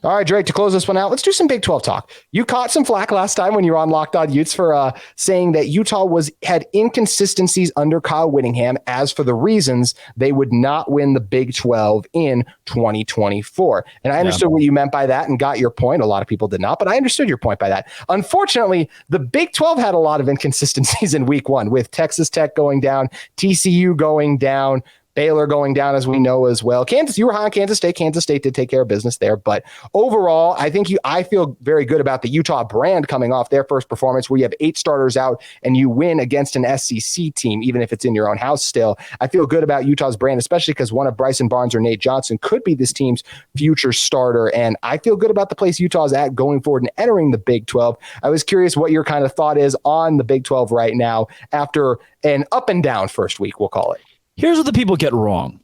All right, Drake, to close this one out, let's do some Big 12 talk. You caught some flack last time when you were on Locked On Utes for saying that Utah had inconsistencies under Kyle Whittingham. As for the reasons, they would not win the Big 12 in 2024. And I understood what you meant by that and got your point. A lot of people did not, but I understood your point by that. Unfortunately, the Big 12 had a lot of inconsistencies in week 1 with Texas Tech going down, TCU going down, Baylor going down, as we know as well. Kansas, you were high on Kansas State. Kansas State did take care of business there. But overall, I feel very good about the Utah brand coming off their first performance where you have 8 starters out and you win against an SEC team, even if it's in your own house still. I feel good about Utah's brand, especially because one of Bryson Barnes or Nate Johnson could be this team's future starter. And I feel good about the place Utah's at going forward and entering the Big 12. I was curious what your kind of thought is on the Big 12 right now after an up and down first week, we'll call it. Here's what the people get wrong.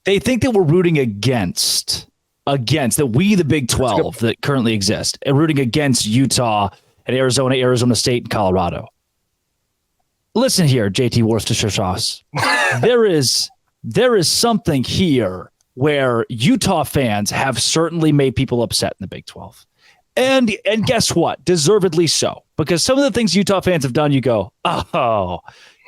They think that we're rooting against that we, the Big 12 that currently exist, and rooting against Utah and Arizona State and Colorado. Listen here, JT Worcestershire. there is something here where Utah fans have certainly made people upset in the Big 12. And guess what? Deservedly so. Because some of the things Utah fans have done, you go, oh,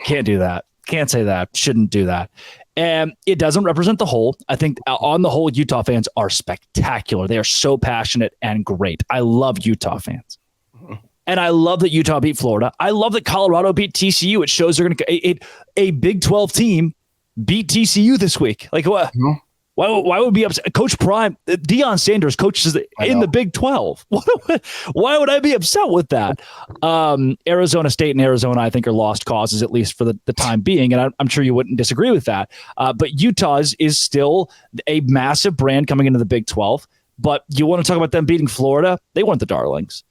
can't do that. Can't say that. Shouldn't do that. And it doesn't represent the whole. I think on the whole, Utah fans are spectacular. They are so passionate and great. I love Utah fans. And I love that Utah beat Florida. I love that Colorado beat TCU. It shows they're going to a Big 12 team beat TCU this week. Like what? Mm-hmm. Why would be upset? Coach Prime, Deion Sanders coaches in the Big 12. Why would I be upset with that? Arizona State and Arizona, I think, are lost causes, at least for the time being. And I'm sure you wouldn't disagree with that. But Utah is still a massive brand coming into the Big 12. But you want to talk about them beating Florida? They weren't the darlings.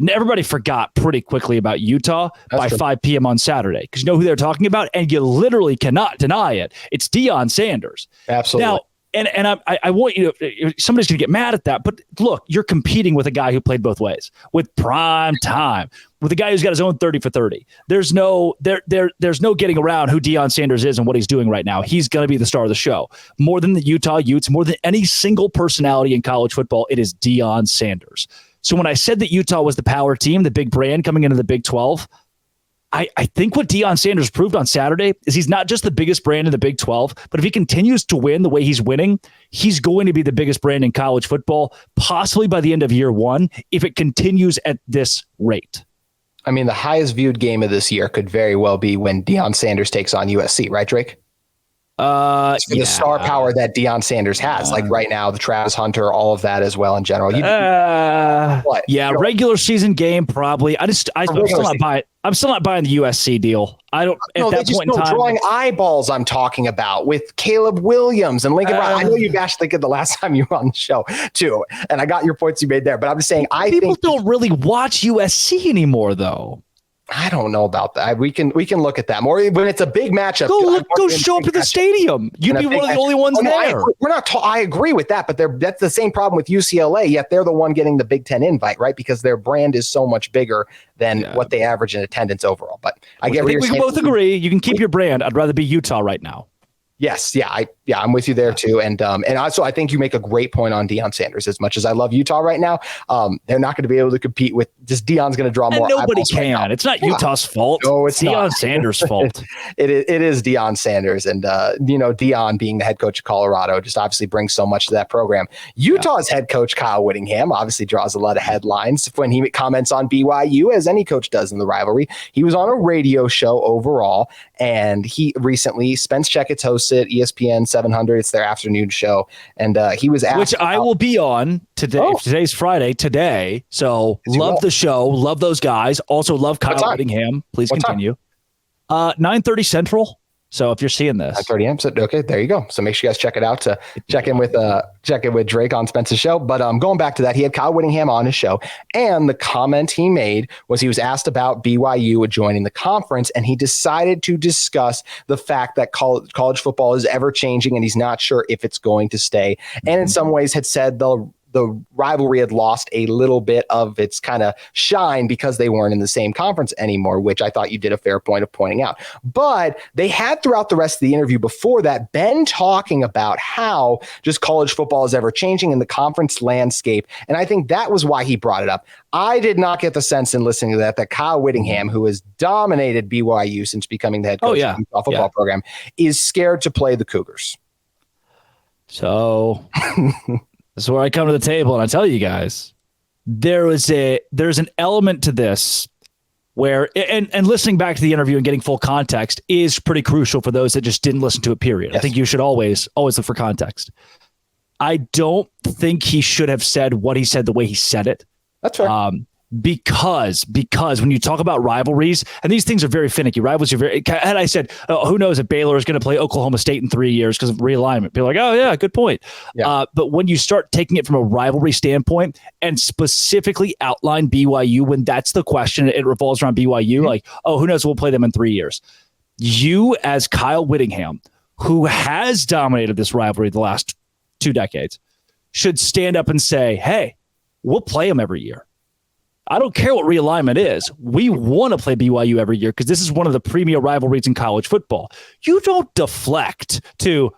Everybody forgot pretty quickly about Utah by 5 p.m. on Saturday because you know who they're talking about, and you literally cannot deny it. It's Deion Sanders. Absolutely. Now, And I want you to, somebody's going to get mad at that. But look, you're competing with a guy who played both ways, with prime time, with a guy who's got his own 30 for 30. There's no getting around who Deion Sanders is and what he's doing right now. He's going to be the star of the show. More than the Utah Utes, more than any single personality in college football, it is Deion Sanders. So when I said that Utah was the power team, the big brand coming into the Big 12, I think what Deion Sanders proved on Saturday is he's not just the biggest brand in the Big 12, but if he continues to win the way he's winning, he's going to be the biggest brand in college football, possibly by the end of year 1, if it continues at this rate. I mean, the highest viewed game of this year could very well be when Deion Sanders takes on USC, right, Drake? The star power that Deion Sanders has, like right now, the Travis Hunter, all of that as well in general. Regular season game probably. I'm still not buying the USC deal. I don't. At that point in time, drawing eyeballs. I'm talking about with Caleb Williams and Lincoln. I know you bashed Lincoln the last time you were on the show too, and I got your points you made there. But I'm just saying, people don't really watch USC anymore, though. I don't know about that. We can look at that more when it's a big matchup. Go show up at the stadium. You'd be one of the only ones there. I agree with that, but that's the same problem with UCLA. Yet they're the one getting the Big Ten invite, right? Because their brand is so much bigger than what they average in attendance overall. But I get what you're saying. We can both agree. You can keep your brand. I'd rather be Utah right now. Yes. I'm with you there too. And also I think you make a great point on Deion Sanders. As much as I love Utah right now, they're not going to be able to compete with just Deion's going to draw more. Nobody can. Right, it's not Utah's fault. No, it's Deion Sanders' fault. It is Deion Sanders. And, Deion being the head coach of Colorado just obviously brings so much to that program. Utah's head coach, Kyle Whittingham, obviously draws a lot of headlines when he comments on BYU, as any coach does in the rivalry. He was on a radio show overall, and he recently, Spence Checkett's hosted ESPN 700. It's their afternoon show. And he was asked. Which I will be on today. Oh. Today's Friday today. So love the show. Love those guys. Also love Kyle Whittingham. Please continue. 9:30 Central. So if you're seeing this, 9:30 a.m. So, okay, there you go. So make sure you guys check it out to check in with Drake on Spence's show. But going back to that, he had Kyle Whittingham on his show, and the comment he made was he was asked about BYU joining the conference, and he decided to discuss the fact that college football is ever changing, and he's not sure if it's going to stay. And in some ways, had said the rivalry had lost a little bit of its kind of shine because they weren't in the same conference anymore, which I thought you did a fair point of pointing out. But they had throughout the rest of the interview before that been talking about how just college football is ever changing in the conference landscape. And I think that was why he brought it up. I did not get the sense in listening to that Kyle Whittingham, who has dominated BYU since becoming the head coach of the Utah football program, is scared to play the Cougars. So this is where I come to the table and I tell you guys, there's an element to this where, and listening back to the interview and getting full context is pretty crucial for those that just didn't listen to it, period. Yes. I think you should always look for context. I don't think he should have said what he said the way he said it. That's fair. Because when you talk about rivalries, and these things are very finicky, rivalries are very, and I said, who knows if Baylor is going to play Oklahoma State in 3 years because of realignment. People are like, oh yeah, good point. Yeah. But when you start taking it from a rivalry standpoint and specifically outline BYU, when that's the question, it revolves around BYU, like, oh, who knows, we'll play them in 3 years. You as Kyle Whittingham, who has dominated this rivalry the last 2 decades, should stand up and say, hey, we'll play them every year. I don't care what realignment is. We want to play BYU every year because this is one of the premier rivalries in college football. You don't deflect to,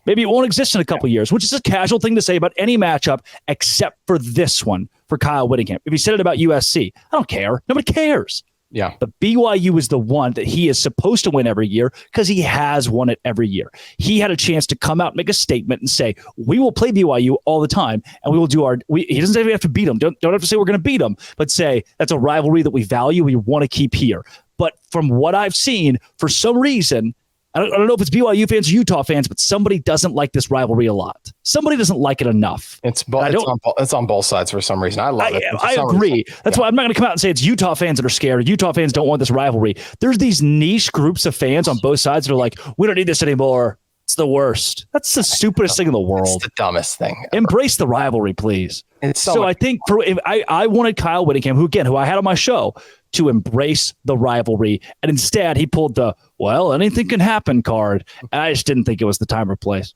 maybe it won't exist in a couple of years, which is a casual thing to say about any matchup except for this one for Kyle Whittingham. If he said it about USC, I don't care. Nobody cares. Yeah. But BYU is the one that he is supposed to win every year because he has won it every year. He had a chance to come out and make a statement and say, we will play BYU all the time and we will do he doesn't say we have to beat them. Don't have to say we're going to beat them, but say that's a rivalry that we value. We want to keep here. But from what I've seen, for some reason, I don't know if it's BYU fans or Utah fans, but somebody doesn't like this rivalry a lot. Somebody doesn't like it enough. It's on both sides for some reason. I love it. I agree. That's why I'm not going to come out and say it's Utah fans that are scared. Utah fans don't want this rivalry. There's these niche groups of fans on both sides that are like, we don't need this anymore. It's the worst. That's the stupidest thing in the world. It's the dumbest thing ever. Embrace the rivalry, please. So I think I wanted Kyle Whittingham, who I had on my show, to embrace the rivalry. And instead, he pulled the, well, anything can happen card. And I just didn't think it was the time or place.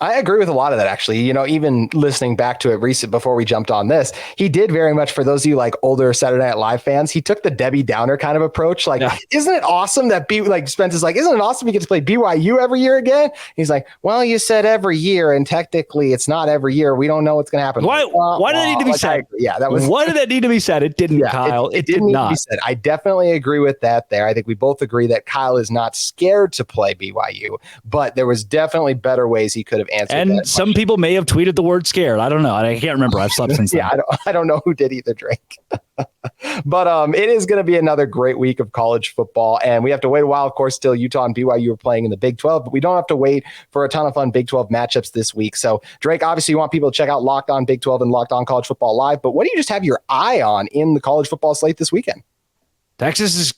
I agree with a lot of that, actually. Even listening back to it before we jumped on this, he did very much, for those of you like older Saturday Night Live fans, he took the Debbie Downer kind of approach. Like, Isn't it awesome that Spence is like, isn't it awesome you get to play BYU every year again? He's like, well, you said every year, and technically it's not every year. We don't know what's going to happen. Why did it need to be said? Why did that need to be said? It didn't, Kyle. It did not. Be said. I definitely agree with that there. I think we both agree that Kyle is not scared to play BYU, but there was definitely better ways he could have answered that. And some people may have tweeted the word scared. I don't know. I can't remember. I've slept since then. I don't know who did either, Drake. But it is going to be another great week of college football. And we have to wait a while, of course, till Utah and BYU are playing in the Big 12. But we don't have to wait for a ton of fun Big 12 matchups this week. So, Drake, obviously you want people to check out Locked On Big 12 and Locked On College Football Live. But what do you just have your eye on in the college football slate this weekend? Texas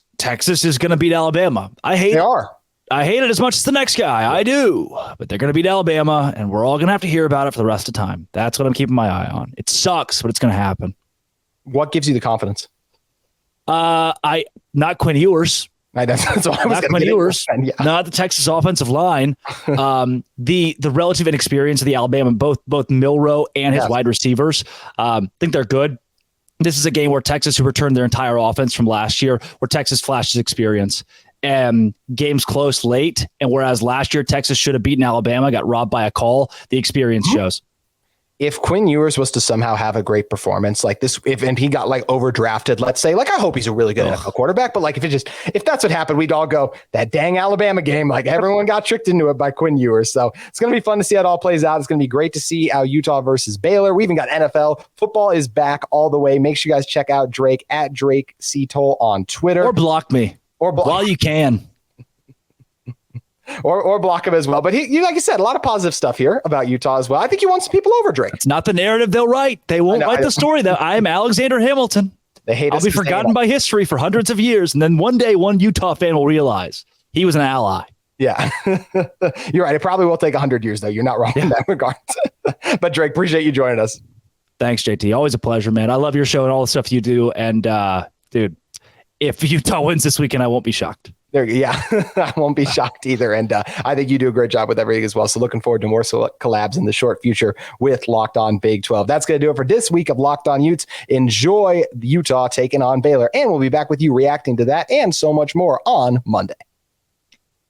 is going to beat Alabama. They are. I hate it as much as the next guy. I do. But they're going to beat Alabama, and we're all going to have to hear about it for the rest of the time. That's what I'm keeping my eye on. It sucks, but it's going to happen. What gives you the confidence? Not Quinn Ewers. That's what I was not Quinn Ewers. Not the Texas offensive line. The relative inexperience of the Alabama, both Milroe and his wide receivers. Think they're good. This is a game where Texas, who returned their entire offense from last year, where Texas flashed his experience. Games close late, and whereas last year Texas should have beaten Alabama, got robbed by a call, the experience shows. If Quinn Ewers was to somehow have a great performance like this, and he got overdrafted, let's say, I hope he's a really good NFL quarterback, but if that's what happened, we'd all go, that dang Alabama game, everyone got tricked into it by Quinn Ewers. So it's going to be fun to see how it all plays out. It's going to be great to see how Utah versus Baylor. We even got NFL. Football is back all the way. Make sure you guys check out Drake at Drake Ctol on Twitter. Or block me. While you can. or block him as well. But he, like you said, a lot of positive stuff here about Utah as well. I think he won some people over, Drake. It's not the narrative they'll write. They won't write the story that I'm Alexander Hamilton. They hate I'll be forgotten by history for hundreds of years. And then one day, one Utah fan will realize he was an ally. Yeah, you're right. It probably will take 100 years, though. You're not wrong in that regard. But Drake, appreciate you joining us. Thanks, JT. Always a pleasure, man. I love your show and all the stuff you do. And dude, if Utah wins this weekend, I won't be shocked. There, yeah, I won't be shocked either. And I think you do a great job with everything as well. So looking forward to more collabs in the short future with Locked On Big 12. That's going to do it for this week of Locked On Utes. Enjoy Utah taking on Baylor. And we'll be back with you reacting to that and so much more on Monday.